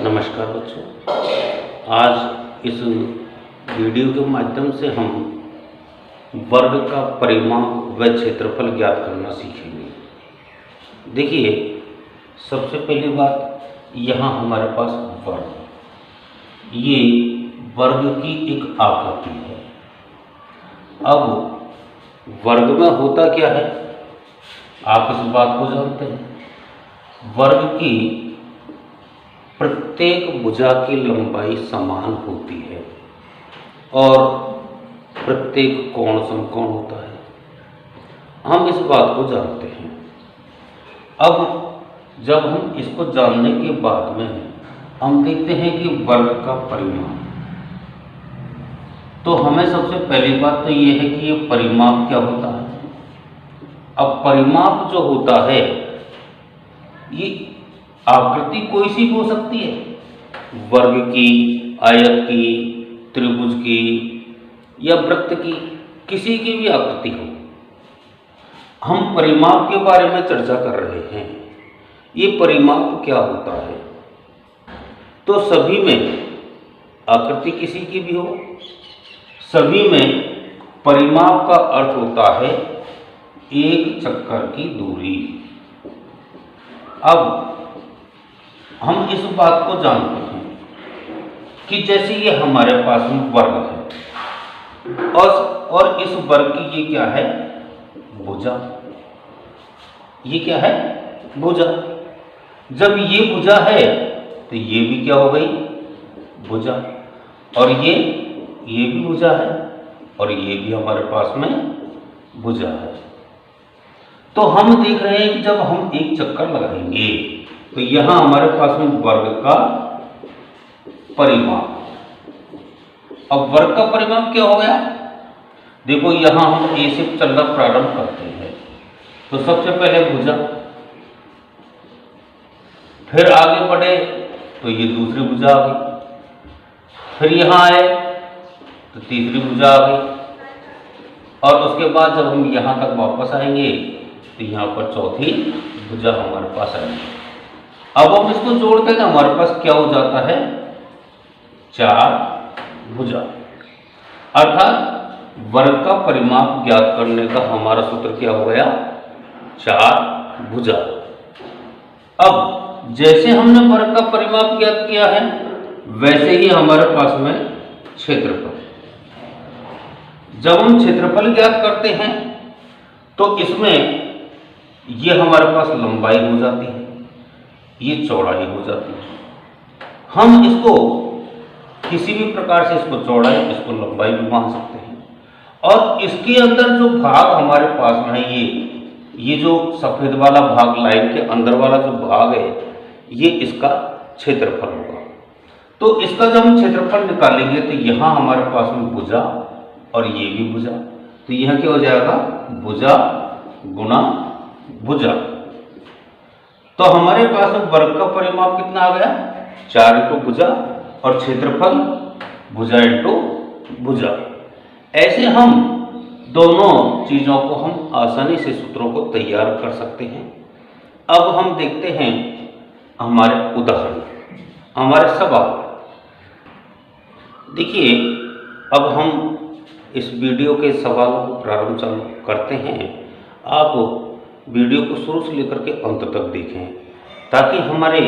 नमस्कार बच्चों। आज इस वीडियो के माध्यम से हम वर्ग का परिमाप व क्षेत्रफल ज्ञात करना सीखेंगे। देखिए, सबसे पहली बात, यहाँ हमारे पास वर्ग, ये वर्ग की एक आकृति है। अब वर्ग में होता क्या है, आप इस बात को जानते हैं। वर्ग की प्रत्येक भुजा की लंबाई समान होती है और प्रत्येक कोण समकोण होता है। हम इस बात को जानते हैं। अब जब हम इसको जानने के बाद में हम देखते हैं कि वर्ग का परिमाप, तो हमें सबसे पहली बात तो ये है कि ये परिमाप क्या होता है। अब परिमाप जो होता है, ये आकृति कोई सी भी हो सकती है, वर्ग की, आयत की, त्रिभुज की या वृत्त की, किसी की भी आकृति हो। हम परिमाप के बारे में चर्चा कर रहे हैं। ये परिमाप क्या होता है, तो सभी में आकृति किसी की भी हो, सभी में परिमाप का अर्थ होता है एक चक्कर की दूरी। अब हम इस बात को जानते हैं कि जैसे ये हमारे पास में वर्ग है और इस वर्ग की ये क्या है, भुजा। ये क्या है, भुजा। जब ये भुजा है तो ये भी क्या हो गई, भुजा। और ये भी भुजा है और ये भी हमारे पास में भुजा है। तो हम देख रहे हैं कि जब हम एक चक्कर लगाएंगे तो यहां हमारे पास में वर्ग का परिमाप। अब वर्ग का परिमाप क्या हो गया, देखो यहां हम ए से चलना प्रारंभ करते हैं तो सबसे पहले भुजा, फिर आगे बढ़े तो ये दूसरी भुजा आ गई, फिर यहां आए तो तीसरी भुजा आ गई, और उसके बाद जब हम यहां तक वापस आएंगे तो यहां पर चौथी भुजा हमारे पास आएगी। अब हम इसको जोड़ते हैं तो हमारे पास क्या हो जाता है, चार भुजा। अर्थात वर्ग का परिमाप ज्ञात करने का हमारा सूत्र क्या हो गया, चार भुजा। अब जैसे हमने वर्ग का परिमाप ज्ञात किया है, वैसे ही हमारे पास में क्षेत्रफल। जब हम क्षेत्रफल ज्ञात करते हैं तो इसमें ये हमारे पास लंबाई हो जाती है, ये चौड़ाई हो जाती है। हम इसको किसी भी प्रकार से इसको चौड़ाई, इसको लंबाई भी मान सकते हैं। और इसके अंदर जो भाग हमारे पास में है, ये जो सफेद वाला भाग, लाइन के अंदर वाला जो भाग है, ये इसका क्षेत्रफल होगा। तो इसका जब हम क्षेत्रफल निकालेंगे तो यहाँ हमारे पास में भुजा और ये भी भुजा, तो यह क्या हो जाएगा, भुजा गुणा भुजा। तो हमारे पास वर्ग का परिमाप कितना आ गया, 4 इंटू भुजा, और क्षेत्रफल भुजा इंटू भुजा। ऐसे हम दोनों चीजों को हम आसानी से सूत्रों को तैयार कर सकते हैं। अब हम देखते हैं हमारे उदाहरण, हमारे सवाल। देखिए, अब हम इस वीडियो के सवाल को प्रारंभ चालू करते हैं। आप वीडियो को शुरू से लेकर के अंत तक देखें ताकि हमारे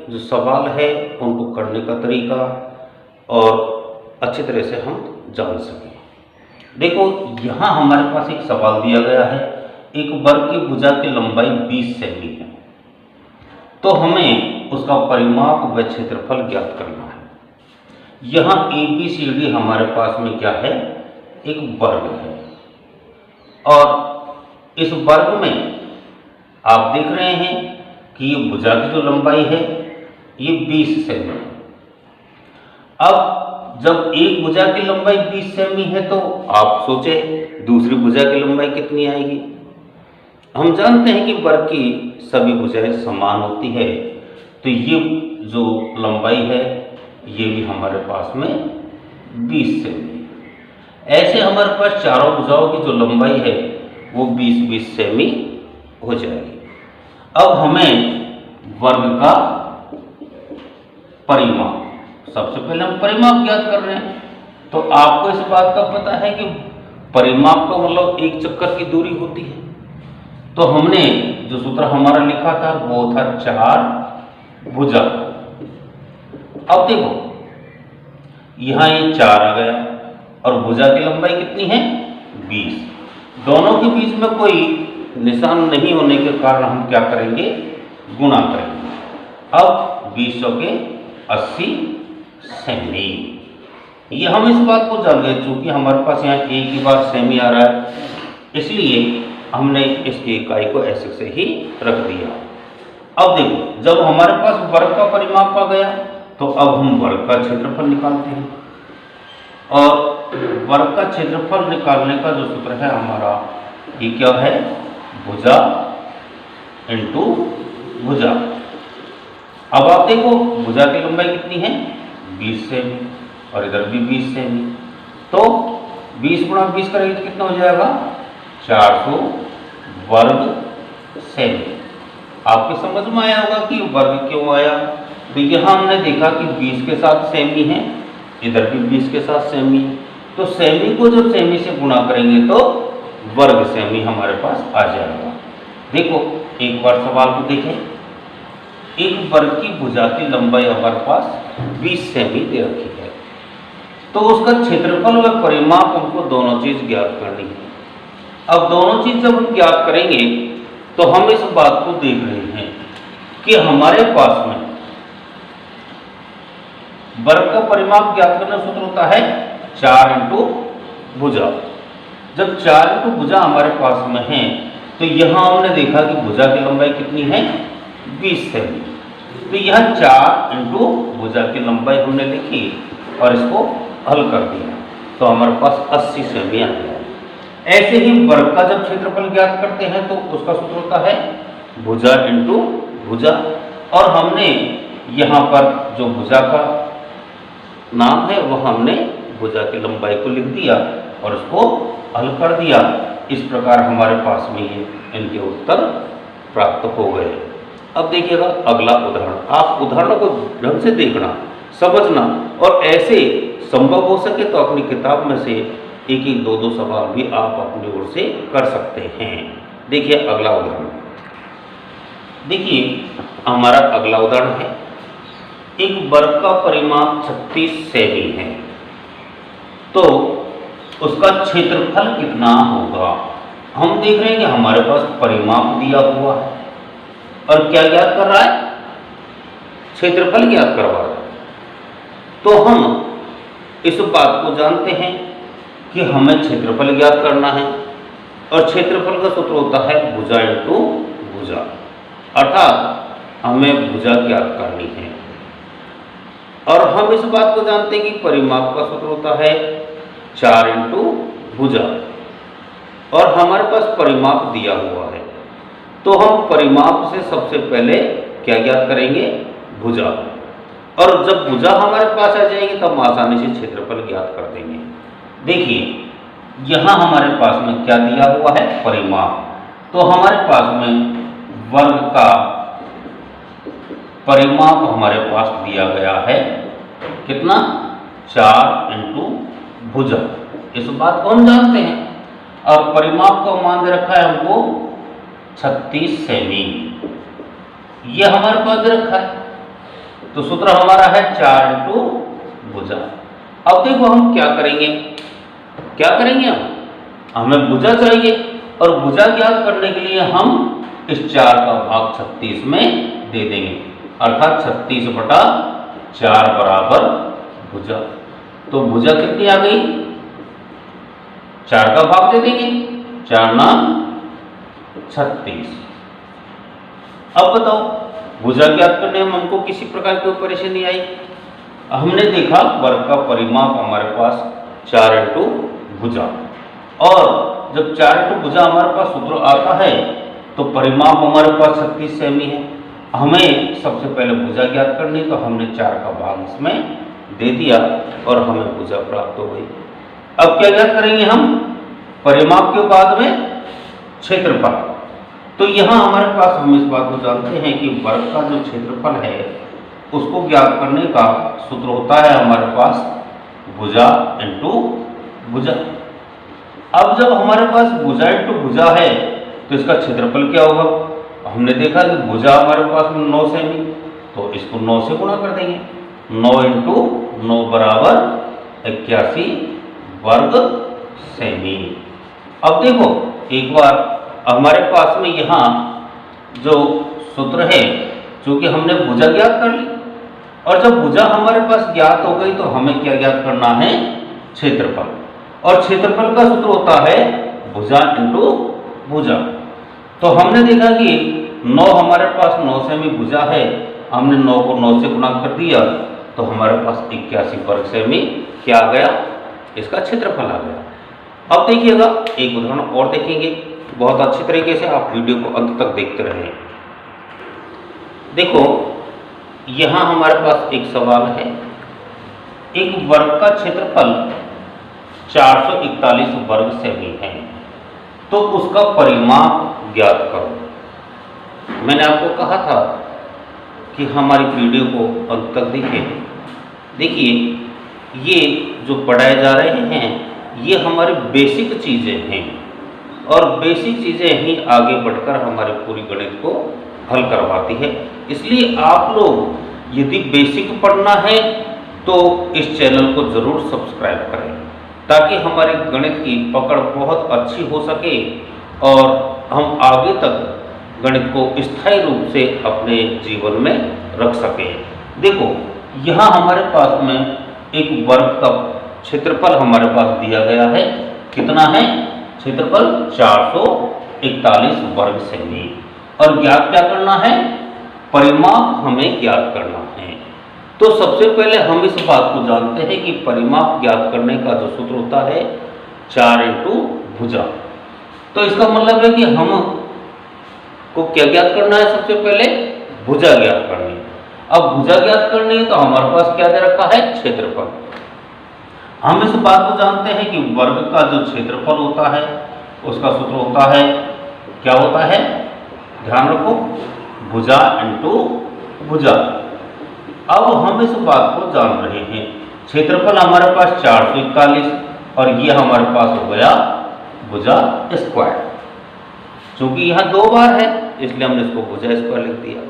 जो सवाल है उनको करने का तरीका और अच्छी तरह से हम जान सकें। देखो, यहाँ हमारे पास एक सवाल दिया गया है, एक वर्ग की भुजा की लंबाई 20 सेमी है, तो हमें उसका परिमाप व क्षेत्रफल ज्ञात करना है। यहाँ ABCD हमारे पास में क्या है, एक वर्ग है, और इस वर्ग में आप देख रहे हैं कि ये भुजा की जो लंबाई है ये 20 सेमी है। अब जब एक भुजा की लंबाई 20 सेमी है तो आप सोचे दूसरी भुजा की लंबाई कितनी आएगी। हम जानते हैं कि वर्ग की सभी भुजाएं समान होती है, तो ये जो लंबाई है ये भी हमारे पास में 20 सेमी। ऐसे हमारे पास चारों भुजाओं की जो लंबाई है वो 20-20 सेमी हो जाएगी। अब हमें वर्ग का परिमाप। सबसे पहले हम परिमाप ज्ञात कर रहे हैं, तो आपको इस बात का पता है कि परिमाप का मतलब एक चक्कर की दूरी होती है। तो हमने जो सूत्र हमारा लिखा था वो था 4 भुजा। अब देखो यहां ये 4 आ गया और भुजा की लंबाई कितनी है 20। दोनों के बीच में कोई निशान नहीं होने के कारण हम क्या करेंगे, गुणा करेंगे। अब 20 के 80 सेमी। ये हम इस बात को जान गए, चूंकि हमारे पास यहाँ एक ही बार सेमी आ रहा है, इसलिए हमने इसकी इकाई को ऐसे से ही रख दिया। अब देखो जब हमारे पास वर्ग का परिमाप आ गया तो अब हम वर्ग का क्षेत्रफल निकालते हैं। और वर्ग का क्षेत्रफल निकालने का जो सूत्र है हमारा, ये क्या है, भुजा इंटू भुजा। अब आप देखो भुजा की लंबाई कितनी है 20 सेमी और इधर भी 20 सेमी। तो 20 गुणा 20 करेंगे तो कितना हो जाएगा 400 वर्ग सेमी। आपके समझ में आया होगा कि वर्ग क्यों आया। तो यहाँ हमने देखा कि 20 के साथ सेमी है, इधर भी 20 के साथ सेमी, तो सेमी को जब सेमी से गुणा करेंगे तो वर्ग सेमी हमारे पास आ जाएगा। देखो एक बार सवाल को देखें, एक वर्ग की भुजा की लंबाई हमारे पास 20 सेमी दे रखी है, तो उसका क्षेत्रफल व परिमाप हमको दोनों चीज ज्ञात करनी है। अब दोनों चीज जब हम ज्ञात करेंगे तो हम इस बात को देख रहे हैं कि हमारे पास में वर्ग का परिमाप ज्ञात करने का सूत्र होता है 4 इंटू भुजा। जब 4 इंटू भुजा हमारे पास में है तो यहां हमने देखा कि भुजा की लंबाई कितनी है 20 सेमी। तो यह 4 इंटू भुजा की लंबाई हमने लिखी और इसको हल कर दिया तो हमारे पास 80 सेमी आ गया। ऐसे ही वर्ग का जब क्षेत्रफल ज्ञात करते हैं तो उसका सूत्र होता है भुजा इंटू भुजा। और हमने यहाँ पर जो भुजा का नाम है वह हमने भुजा की लंबाई को लिख दिया और उसको हल कर दिया। इस प्रकार हमारे पास में ये इनके उत्तर प्राप्त हो गए। अब देखिएगा अगला उदाहरण। आप उदाहरणों को ढंग से देखना, समझना और ऐसे संभव हो सके तो अपनी किताब में से एक एक दो सवाल भी आप अपनी ओर से कर सकते हैं। देखिए अगला उदाहरण। देखिए हमारा अगला उदाहरण है, एक वर्ग का परिमाप 36 सेमी है, तो उसका क्षेत्रफल कितना होगा। हम देख रहे हैं कि हमारे पास परिमाप दिया हुआ है और क्या ज्ञात कर रहा है, क्षेत्रफल ज्ञात करवा रहा है। तो हम इस बात को जानते हैं कि हमें क्षेत्रफल ज्ञात करना है और क्षेत्रफल का सूत्र होता है भुजा इंटू भुजा, अर्थात हमें भुजा ज्ञात करनी है। और हम इस बात को जानते हैं कि परिमाप का सूत्र होता है 4 इंटू भुजा और हमारे पास परिमाप दिया हुआ है, तो हम परिमाप से सबसे पहले क्या ज्ञात करेंगे, भुजा। और जब भुजा हमारे पास आ जाएगी तब हम आसानी से क्षेत्रफल ज्ञात कर देंगे। देखिए यहां हमारे पास में क्या दिया हुआ है, परिमाप। तो हमारे पास में वर्ग का परिमाप हमारे पास दिया गया है कितना, 4 इंटू भुजा। इस बात को हम जानते हैं और परिमाप का मान दे रखा है हमको 36 सेमी, यह हमारे पास दे रखा है। तो सूत्र हमारा है 4 इंटू भुजा। अब देखो हम क्या करेंगे, क्या करेंगे हमें भुजा चाहिए और भुजा ज्ञात करने के लिए हम इस 4 का भाग 36 में दे देंगे, अर्थात 36/4 बराबर भुजा। तो भुजा कितनी आ गई, 4 का भाग दे देंगे, 4 नाम 36। अब बताओ भुजा ज्ञात करने में हमको किसी प्रकार की परेशानी आई। हमने देखा वर्ग का परिमाप हमारे पास 4 इंटू भुजा, और जब 4 इंटू भुजा हमारे पास सूत्र आता है तो परिमाप हमारे पास 36 सेमी है। हमें सबसे पहले भुजा ज्ञात करनी, तो हमने 4 का भाग इसमें दे दिया और हमें भुजा प्राप्त हो गई। अब क्या ज्ञात करेंगे हम, परिमाप के बाद में क्षेत्रफल। तो यहाँ हमारे पास हम इस बात को जानते हैं कि वर्ग का जो क्षेत्रफल है उसको ज्ञात करने का सूत्र होता है हमारे पास भुजा इंटू भुजा। अब जब हमारे पास भुजा इंटू भुजा है तो इसका क्षेत्रफल क्या होगा? हमने देखा कि भुजा हमारे पास में 9 सेमी, तो इसको 9 से गुणा कर देंगे। 9 इंटू 9 बराबर 81 वर्ग सेमी। अब देखो एक बार हमारे पास में यहाँ जो सूत्र है, चूंकि हमने भुजा ज्ञात कर ली, और जब भुजा हमारे पास ज्ञात हो गई तो हमें क्या ज्ञात करना है? क्षेत्रफल। और क्षेत्रफल का सूत्र होता है भुजा इंटू भुजा। तो हमने देखा कि 9 हमारे पास 9 सेमी भुजा है, हमने 9 को 9 से गुणा कर दिया तो हमारे पास 81 वर्ग सेमी क्या आ गया? इसका क्षेत्रफल आ गया। अब देखिएगा एक उदाहरण और देखेंगे, बहुत अच्छी तरीके से आप वीडियो को अंत तक देखते रहें। देखो यहाँ हमारे पास एक सवाल है, एक वर्ग का क्षेत्रफल 441 वर्ग सेमी है, तो उसका परिमाप ज्ञात करो। मैंने आपको कहा था कि हमारी वीडियो को अंत तक देखें। देखिए ये जो पढ़ाए जा रहे हैं ये हमारी बेसिक चीज़ें हैं, और बेसिक चीज़ें ही आगे बढ़कर हमारे पूरी गणित को हल करवाती है। इसलिए आप लोग यदि बेसिक पढ़ना है तो इस चैनल को ज़रूर सब्सक्राइब करें, ताकि हमारे गणित की पकड़ बहुत अच्छी हो सके और हम आगे तक गणित को स्थायी रूप से अपने जीवन में रख सकें। देखो यहाँ हमारे पास में एक वर्ग का क्षेत्रफल हमारे पास दिया गया है, कितना है? क्षेत्रफल 441 वर्ग सेमी, और ज्ञात क्या करना है? परिमाप हमें ज्ञात करना है। तो सबसे पहले हम इस बात को जानते हैं कि परिमाप ज्ञात करने का जो सूत्र होता है 4 इंटू भुजा। तो इसका मतलब है कि हम को क्या ज्ञात करना है? सबसे पहले भुजा ज्ञात करनी है। अब भुजा ज्ञात करनी है तो हमारे पास क्या दे रखा है? क्षेत्रफल। हम इस बात को जानते हैं कि वर्ग का जो क्षेत्रफल होता है उसका सूत्र होता है, क्या होता है? ध्यान रखो, भुजा इंटू भुजा। अब हम इस बात को जान रहे हैं, क्षेत्रफल हमारे पास 441 और ये हमारे पास हो गया भुजा स्क्वायर। चूंकि यहाँ 2 बार है इसलिए हमने इसको भुजा स्क्वायर लिख दिया।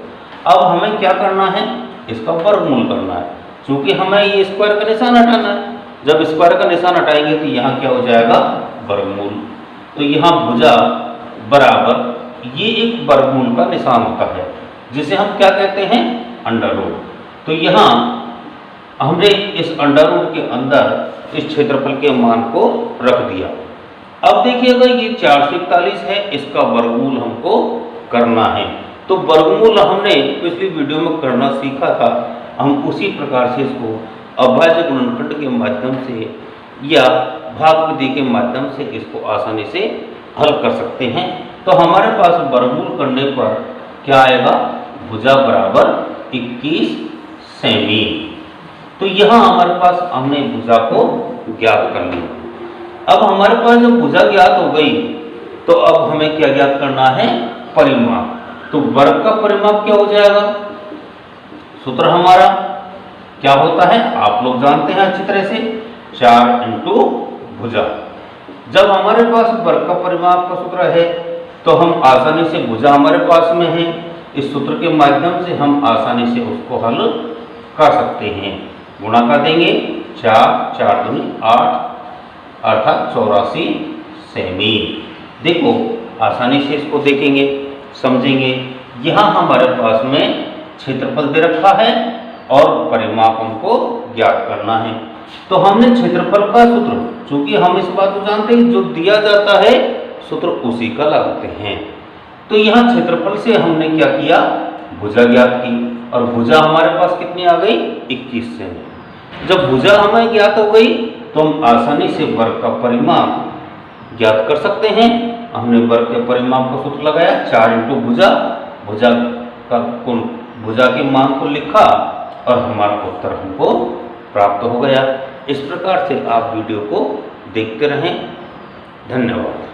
अब हमें क्या करना है? इसका वर्गमूल करना है। चूंकि हमें ये स्क्वायर का निशान हटाना है, जब स्क्वायर का निशान हटाएंगे तो यहाँ क्या हो जाएगा? वर्गमूल। तो यहाँ भुजा बराबर ये एक वर्गमूल का निशान होता है जिसे हम क्या कहते हैं? Under root. तो यहाँ हमने इस अंडर रूट के अंदर इस क्षेत्रफल के मान को रख दिया। अब देखिएगा ये 441 है, इसका वर्गमूल हमको करना है। तो वर्गमूल हमने पिछली वीडियो में करना सीखा था, हम उसी प्रकार से इसको अभाज्य गुणनखंड के माध्यम से या भागविधि के माध्यम से इसको आसानी से हल कर सकते हैं। तो हमारे पास वर्गमूल करने पर क्या आएगा? भुजा बराबर 21 सेमी। तो यहाँ हमारे पास हमने भुजा को ज्ञात कर लिया। अब हमारे पास जब भुजा ज्ञात हो गई तो अब हमें क्या ज्ञात करना है? परिमाप। तो वर्ग का परिमाप क्या हो जाएगा? सूत्र हमारा क्या होता है? आप लोग जानते हैं अच्छी तरह से, 4 इंटू भुजा। जब हमारे पास वर्ग का परिमाप का सूत्र है तो हम आसानी से, भुजा हमारे पास में है, इस सूत्र के माध्यम से हम आसानी से उसको हल कर सकते हैं। गुणा कर देंगे, 4 4 दूनी 8 अर्थात 84 सेमी। देखो आसानी से इसको देखेंगे, समझेंगे। यहाँ हमारे पास में क्षेत्रफल दे रखा है और परिमाप हमको ज्ञात करना है। तो हमने क्षेत्रफल का सूत्र, चूंकि हम इस बात को जानते हैं जो दिया जाता है सूत्र उसी का लगाते हैं। तो यहाँ क्षेत्रफल से हमने क्या किया? भुजा ज्ञात की, और भुजा हमारे पास कितनी आ गई? 21 सेमी। जब भुजा हमें ज्ञात हो गई तो हम आसानी से वर्ग का परिमाप ज्ञात कर सकते हैं। हमने वर्ग के परिमाप का सूत्र लगाया, 4 इंटू भुजा, भुजा के मान को लिखा और हमारा उत्तर हमको प्राप्त हो गया। इस प्रकार से आप वीडियो को देखते रहें। धन्यवाद।